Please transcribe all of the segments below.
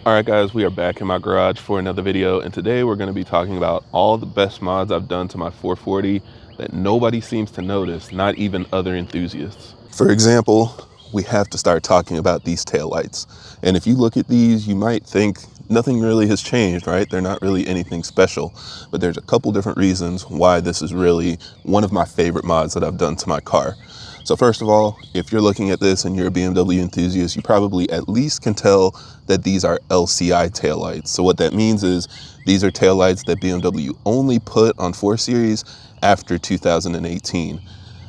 All right, guys, we are back in my garage for another video, and today we're going to be talking about all the best mods I've done to my 440 that nobody seems to notice, not even other enthusiasts. For example, we have to start talking about these taillights. And if you look at these, you might think nothing really has changed, right? They're not really anything special, but there's a couple different reasons why this is really one of my favorite mods that I've done to my car. So first of all, if you're looking at this and you're a BMW enthusiast, you probably at least can tell that these are LCI taillights. So what that means is these are taillights that BMW only put on 4 Series after 2018.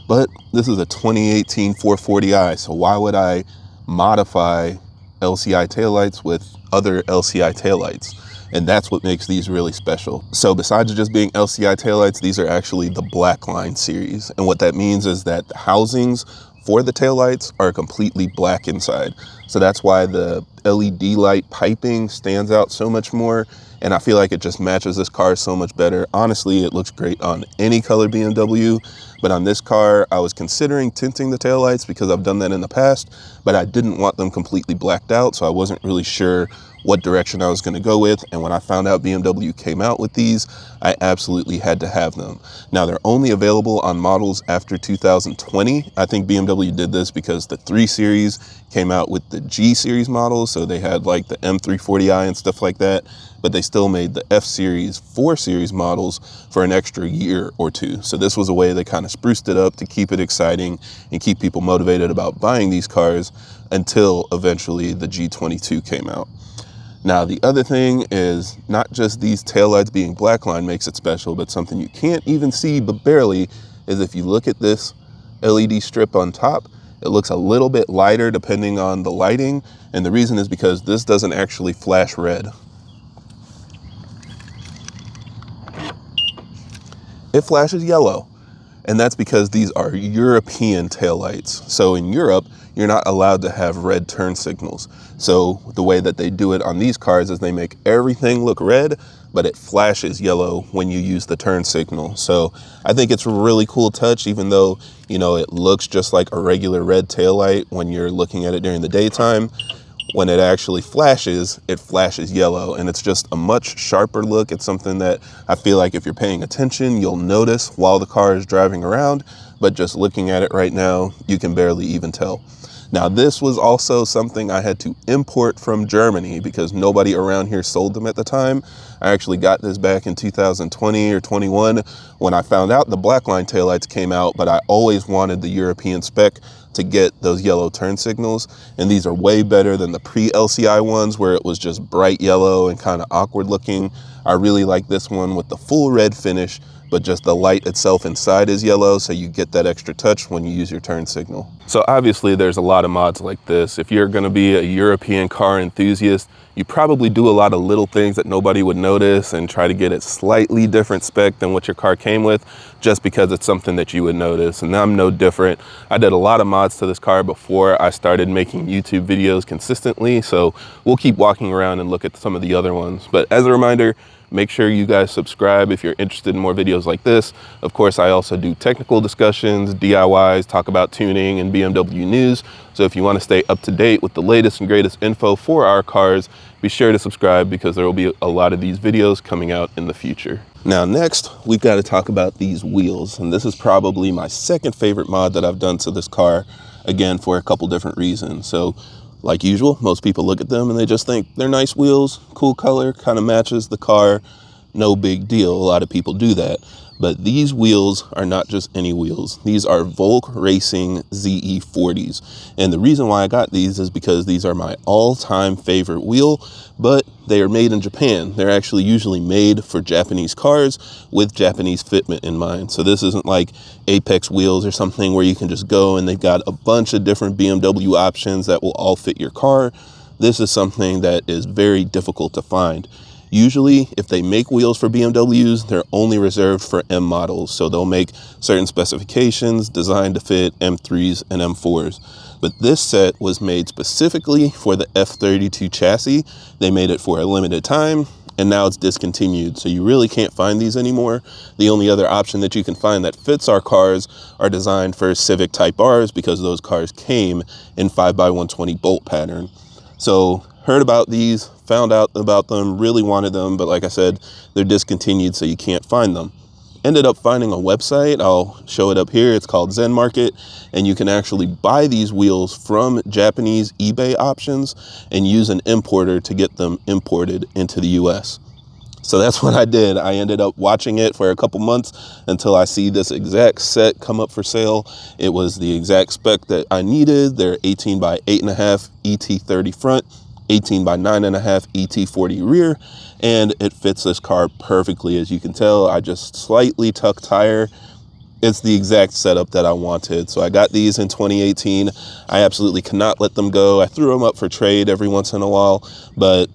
But this is a 2018 440i, so why would I modify LCI taillights with other LCI taillights? And that's what makes these really special. So besides just being LCI taillights, these are actually the Blackline series. And what that means is that the housings for the taillights are completely black inside. So that's why the LED light piping stands out so much more. And I feel like it just matches this car so much better. Honestly, it looks great on any color BMW, but on this car, I was considering tinting the taillights because I've done that in the past, but I didn't want them completely blacked out, so I wasn't really sure what direction I was going to go with. And when I found out BMW came out with these, I absolutely had to have them. Now, they're only available on models after 2020. I think BMW did this because the 3 Series came out with the G Series models, so they had like the M340i and stuff like that, but they still made the F Series 4 Series models for an extra year or two. So this was a way they kind of spruced it up to keep it exciting and keep people motivated about buying these cars until eventually the G22 came out. Now, the other thing is not just these taillights being Blackline makes it special, but something you can't even see but barely is if you look at this LED strip on top, it looks a little bit lighter depending on the lighting. And the reason is because this doesn't actually flash red. It flashes yellow. And that's because these are European taillights. So in Europe, you're not allowed to have red turn signals. So the way that they do it on these cars is they make everything look red, but it flashes yellow when you use the turn signal. So I think it's a really cool touch, even though, you know, it looks just like a regular red taillight when you're looking at it during the daytime. When it actually flashes, it flashes yellow, and it's just a much sharper look. It's something that I feel like if you're paying attention, you'll notice while the car is driving around, but just looking at it right now, you can barely even tell. Now, this was also something I had to import from Germany because nobody around here sold them at the time. I actually got this back in 2020 or 21 when I found out the Blackline taillights came out, but I always wanted the European spec to get those yellow turn signals. And these are way better than the pre-LCI ones where it was just bright yellow and kind of awkward looking. I really like this one with the full red finish, but just the light itself inside is yellow, so you get that extra touch when you use your turn signal. So obviously there's a lot of mods like this. If you're gonna be a European car enthusiast, you probably do a lot of little things that nobody would notice and try to get it slightly different spec than what your car came with, just because it's something that you would notice. And I'm no different. I did a lot of mods to this car before I started making YouTube videos consistently, so we'll keep walking around and look at some of the other ones. But as a reminder, make sure you guys subscribe if you're interested in more videos like this. Of course, I also do technical discussions, DIYs, talk about tuning and BMW news. So if you want to stay up to date with the latest and greatest info for our cars, be sure to subscribe because there will be a lot of these videos coming out in the future. Now, next, we've got to talk about these wheels. And this is probably my second favorite mod that I've done to this car, again, for a couple different reasons. So like usual, most people look at them and they just think they're nice wheels, cool color, kind of matches the car, no big deal. A lot of people do that. But these wheels are not just any wheels. These are Volk Racing ZE40s. And the reason why I got these is because these are my all-time favorite wheel, but they are made in Japan. They're actually usually made for Japanese cars with Japanese fitment in mind. So this isn't like Apex wheels or something where you can just go and they've got a bunch of different BMW options that will all fit your car. This is something that is very difficult to find. Usually, if they make wheels for BMWs, they're only reserved for M models. So they'll make certain specifications designed to fit M3s and M4s. But this set was made specifically for the F32 chassis. They made it for a limited time, and now it's discontinued. So you really can't find these anymore. The only other option that you can find that fits our cars are designed for Civic Type Rs because those cars came in 5x120 bolt pattern. So heard about these, found out about them, really wanted them, but like I said, they're discontinued, so you can't find them. Ended up finding a website. I'll show it up here. It's called Zen Market, and you can actually buy these wheels from Japanese eBay options and use an importer to get them imported into the US. So that's what I did. I ended up watching it for a couple months until I see this exact set come up for sale. It was the exact spec that I needed. They're 18 by 8.5 ET30 front, 18 by 9.5 ET40 rear, and it fits this car perfectly. As you can tell, I just slightly tuck tire. It's the exact setup that I wanted. So I got these in 2018. I absolutely cannot let them go. I threw them up for trade every once in a while, but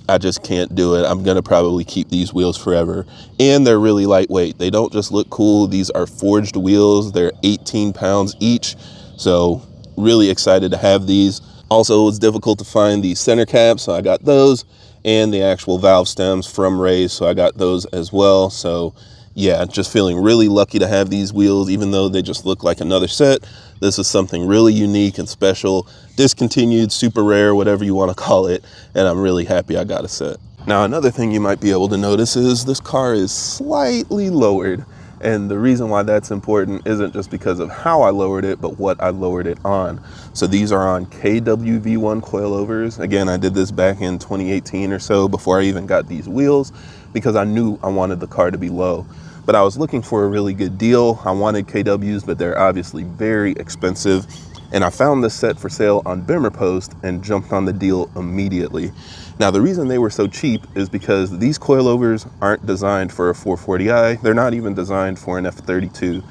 I just can't do it. I'm going to probably keep these wheels forever. And they're really lightweight. They don't just look cool. These are forged wheels. They're 18 pounds each. So really excited to have these. Also, it was difficult to find the center caps, so I got those, and the actual valve stems from Ray's, so I got those as well. So yeah, just feeling really lucky to have these wheels, even though they just look like another set. This is something really unique and special, discontinued, super rare, whatever you want to call it, and I'm really happy I got a set. Now, another thing you might be able to notice is this car is slightly lowered, and the reason why that's important isn't just because of how I lowered it, but what I lowered it on. So these are on KWV1 coilovers. Again, I did this back in 2018 or so before I even got these wheels, because I knew I wanted the car to be low. But I was looking for a really good deal. I wanted KWs, but they're obviously very expensive. And I found this set for sale on Bimmer Post and jumped on the deal immediately. Now, the reason they were so cheap is because these coilovers aren't designed for a 440i. They're not even designed for an F32.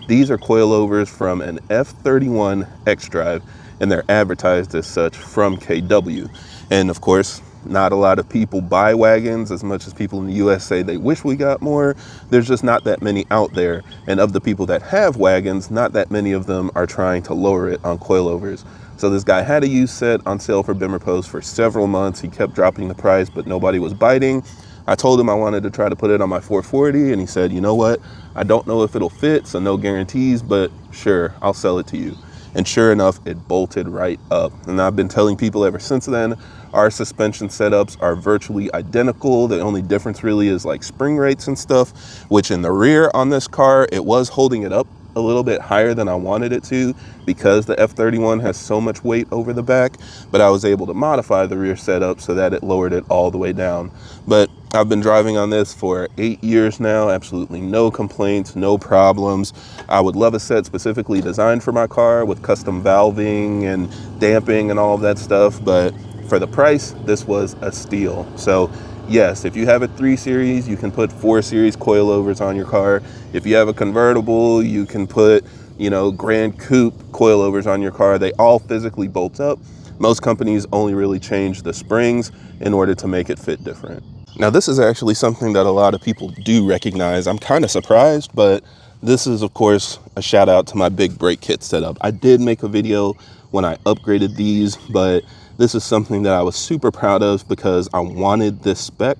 These are coilovers from an F31 X-Drive, and they're advertised as such from KW. And of course, not a lot of people buy wagons. As much as people in the US say they wish we got more, there's just not that many out there. And of the people that have wagons, not that many of them are trying to lower it on coilovers. So this guy had a used set on sale for Bimmer Post for several months. He kept dropping the price, but nobody was biting. I told him I wanted to try to put it on my 440, and he said, you know what? I don't know if it'll fit, so no guarantees, but sure, I'll sell it to you. And sure enough, it bolted right up. And I've been telling people ever since then, our suspension setups are virtually identical. The only difference really is like spring rates and stuff, which in the rear on this car, it was holding it up a little bit higher than I wanted it to because the F31 has so much weight over the back, but I was able to modify the rear setup so that it lowered it all the way down. But I've been driving on this for 8 years now, absolutely no complaints, no problems. I would love a set specifically designed for my car with custom valving and damping and all of that stuff, but for the price, this was a steal. So yes, if you have a 3 Series, you can put 4 Series coilovers on your car. If you have a convertible, you can put, Grand Coupe coilovers on your car. They all physically bolt up. Most companies only really change the springs in order to make it fit different. Now, this is actually something that a lot of people do recognize. I'm kind of surprised, but this is, of course, a shout out to my big brake kit setup. I did make a video when I upgraded these, but this is something that I was super proud of because I wanted this spec,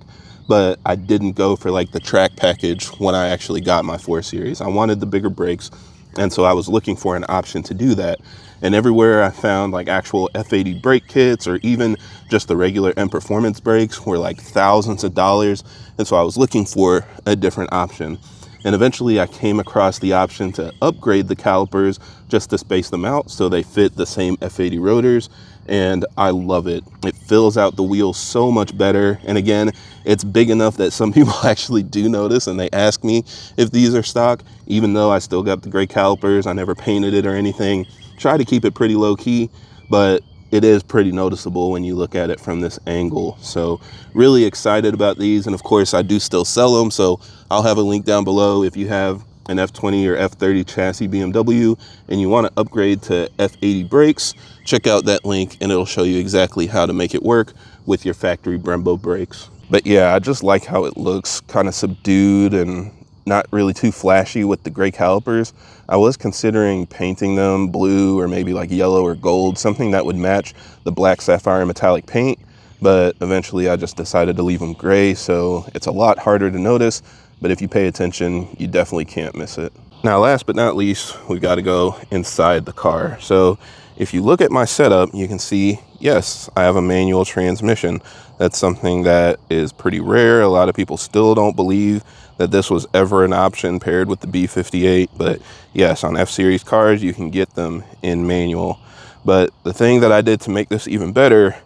but I didn't go for like the track package when I actually got my 4 Series. I wanted the bigger brakes, and so I was looking for an option to do that. And everywhere I found like actual F80 brake kits or even just the regular M Performance brakes were like thousands of dollars. And so I was looking for a different option. And eventually I came across the option to upgrade the calipers just to space them out so they fit the same F80 rotors. And I love it. It fills out the wheel so much better. And again, it's big enough that some people actually do notice and they ask me if these are stock, even though I still got the gray calipers. I never painted it or anything. Try to keep it pretty low key, but it is pretty noticeable when you look at it from this angle. So really excited about these. And of course I do still sell them. So I'll have a link down below if you have an F20 or F30 chassis BMW and you want to upgrade to F80 brakes, check out that link and it'll show you exactly how to make it work with your factory Brembo brakes. But yeah, I just like how it looks, kind of subdued and not really too flashy with the gray calipers. I was considering painting them blue or maybe like yellow or gold, something that would match the black sapphire metallic paint, but eventually I just decided to leave them gray, so it's a lot harder to notice, but if you pay attention, you definitely can't miss it. Now, last but not least, we've got to go inside the car. So if you look at my setup, you can see, yes, I have a manual transmission. That's something that is pretty rare. A lot of people still don't believe that this was ever an option paired with the B58. But yes, on F-Series cars, you can get them in manual. But the thing that I did to make this even better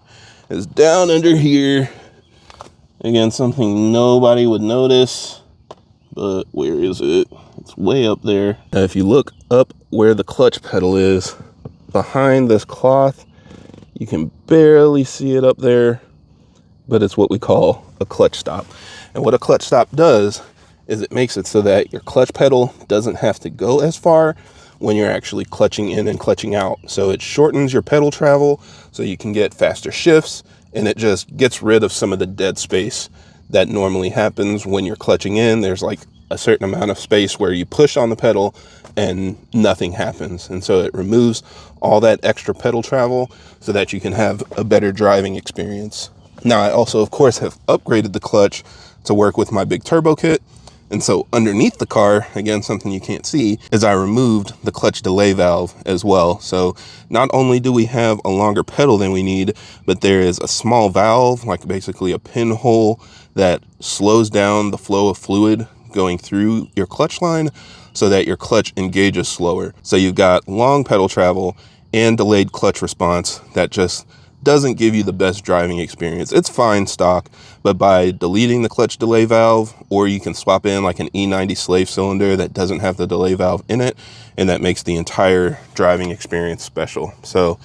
is down under here. Again, something nobody would notice, but where is it? It's way up there. Now, if you look up where the clutch pedal is, behind this cloth, you can barely see it up there, but it's what we call a clutch stop. And what a clutch stop does is it makes it so that your clutch pedal doesn't have to go as far when you're actually clutching in and clutching out. So it shortens your pedal travel so you can get faster shifts, and it just gets rid of some of the dead space that normally happens when you're clutching in. There's like a certain amount of space where you push on the pedal and nothing happens. And so it removes all that extra pedal travel so that you can have a better driving experience. Now, I also, of course, have upgraded the clutch to work with my big turbo kit. And so underneath the car, again, something you can't see, is I removed the clutch delay valve as well. So not only do we have a longer pedal than we need, but there is a small valve, like basically a pinhole, that slows down the flow of fluid going through your clutch line so that your clutch engages slower. So you've got long pedal travel and delayed clutch response that just doesn't give you the best driving experience. It's fine stock, but by deleting the clutch delay valve, or you can swap in like an E90 slave cylinder that doesn't have the delay valve in it, and that makes the entire driving experience special. So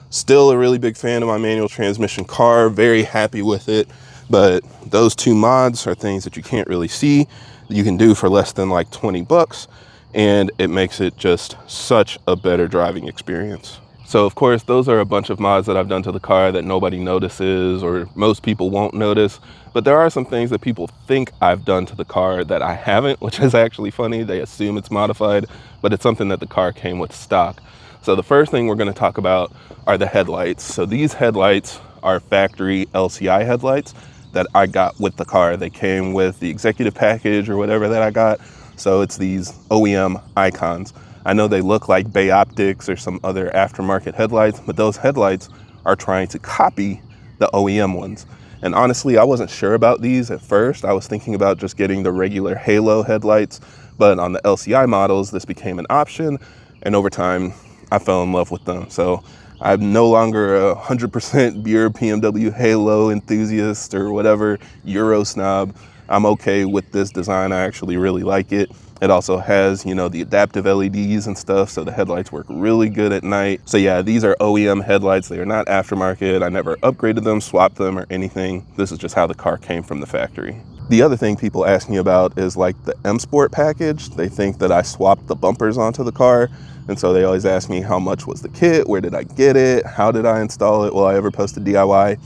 still a really big fan of my manual transmission car, very happy with it. But those two mods are things that you can't really see, that you can do for less than like 20 bucks, and it makes it just such a better driving experience. So of course, those are a bunch of mods that I've done to the car that nobody notices, or most people won't notice. But there are some things that people think I've done to the car that I haven't, which is actually funny. They assume it's modified, but it's something that the car came with stock. So the first thing we're going to talk about are the headlights. So these headlights are factory LCI headlights that I got with the car. They came with the executive package or whatever that I got. So it's these OEM icons. I know they look like Bay Optics or some other aftermarket headlights, but those headlights are trying to copy the OEM ones. And honestly, I wasn't sure about these at first. I was thinking about just getting the regular Halo headlights, but on the LCI models, this became an option. And over time, I fell in love with them. So I'm no longer a 100% pure BMW Halo enthusiast or whatever, Euro snob. I'm okay with this design. I actually really like it. It also has, you know, the adaptive LEDs and stuff, so the headlights work really good at night. So yeah, these are OEM headlights. They are not aftermarket. I never upgraded them, swapped them, or anything. This is just how the car came from the factory. The other thing people ask me about is like the M Sport package. They think that I swapped the bumpers onto the car. And so they always ask me, how much was the kit? Where did I get it? How did I install it? Will I ever post a DIY?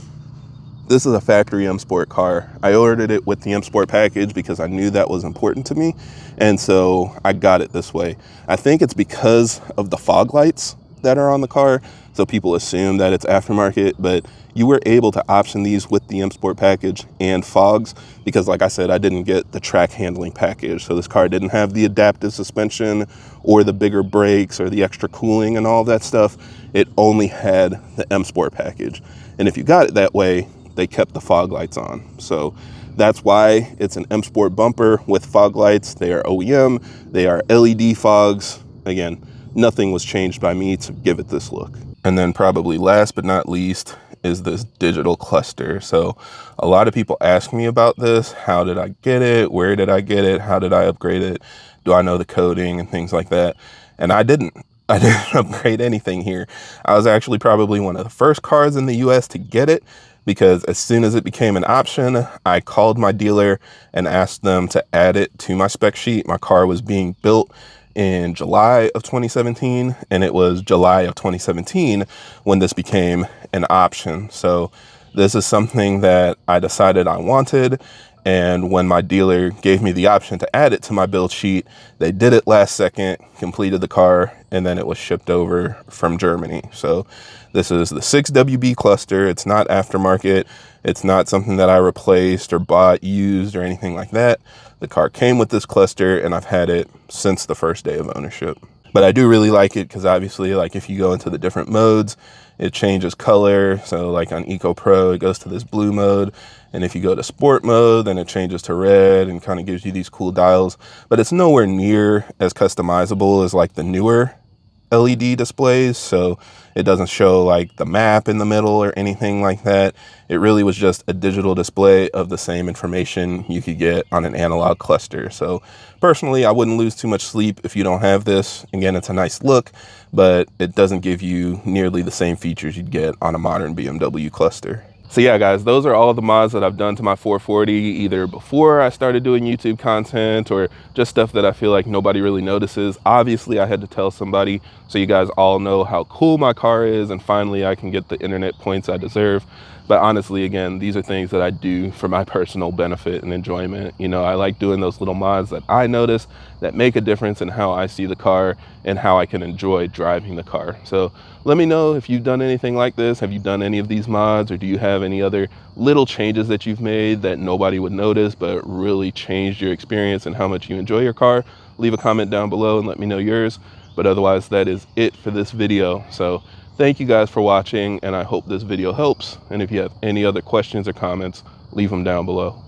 This is a factory M Sport car. I ordered it with the M Sport package because I knew that was important to me. And so I got it this way. I think it's because of the fog lights that are on the car. So people assume that it's aftermarket, but you were able to option these with the M Sport package and fogs because, like I said, I didn't get the track handling package. So this car didn't have the adaptive suspension or the bigger brakes or the extra cooling and all that stuff. It only had the M Sport package. And if you got it that way, they kept the fog lights on. So that's why it's an M Sport bumper with fog lights. They are OEM, they are LED fogs. Again, nothing was changed by me to give it this look. And then probably last but not least is this digital cluster. So a lot of people ask me about this. How did I get it? Where did I get it? How did I upgrade it? Do I know the coding and things like that? And I didn't upgrade anything here. I was actually probably one of the first cars in the US to get it, because as soon as it became an option, I called my dealer and asked them to add it to my spec sheet. My car was being built in July of 2017, and it was July of 2017 when this became an option. So this is something that I decided I wanted. And when my dealer gave me the option to add it to my build sheet, they did it last second, completed the car, and then it was shipped over from Germany. So this is the 6WB cluster. It's not aftermarket. It's not something that I replaced or bought used or anything like that. The car came with this cluster, and I've had it since the first day of ownership. But I do really like it because obviously, like, if you go into the different modes, it changes color. So like on Eco Pro, it goes to this blue mode. And if you go to sport mode, then it changes to red and kind of gives you these cool dials. But it's nowhere near as customizable as like the newer LED displays, so it doesn't show like the map in the middle or anything like that. It really was just a digital display of the same information you could get on an analog cluster. So personally, I wouldn't lose too much sleep if you don't have this. Again, it's a nice look, but it doesn't give you nearly the same features you'd get on a modern BMW cluster. So yeah, guys, those are all the mods that I've done to my 440, either before I started doing YouTube content or just stuff that I feel like nobody really notices. Obviously, I had to tell somebody so you guys all know how cool my car is, and finally I can get the internet points I deserve. But honestly, again, these are things that I do for my personal benefit and enjoyment. You know, I like doing those little mods that I notice that make a difference in how I see the car and how I can enjoy driving the car. So let me know if you've done anything like this. Have you done any of these mods, or do you have any other little changes that you've made that nobody would notice but really changed your experience and how much you enjoy your car? Leave a comment down below and let me know yours. But otherwise, that is it for this video. So thank you guys for watching, and I hope this video helps. And if you have any other questions or comments, leave them down below.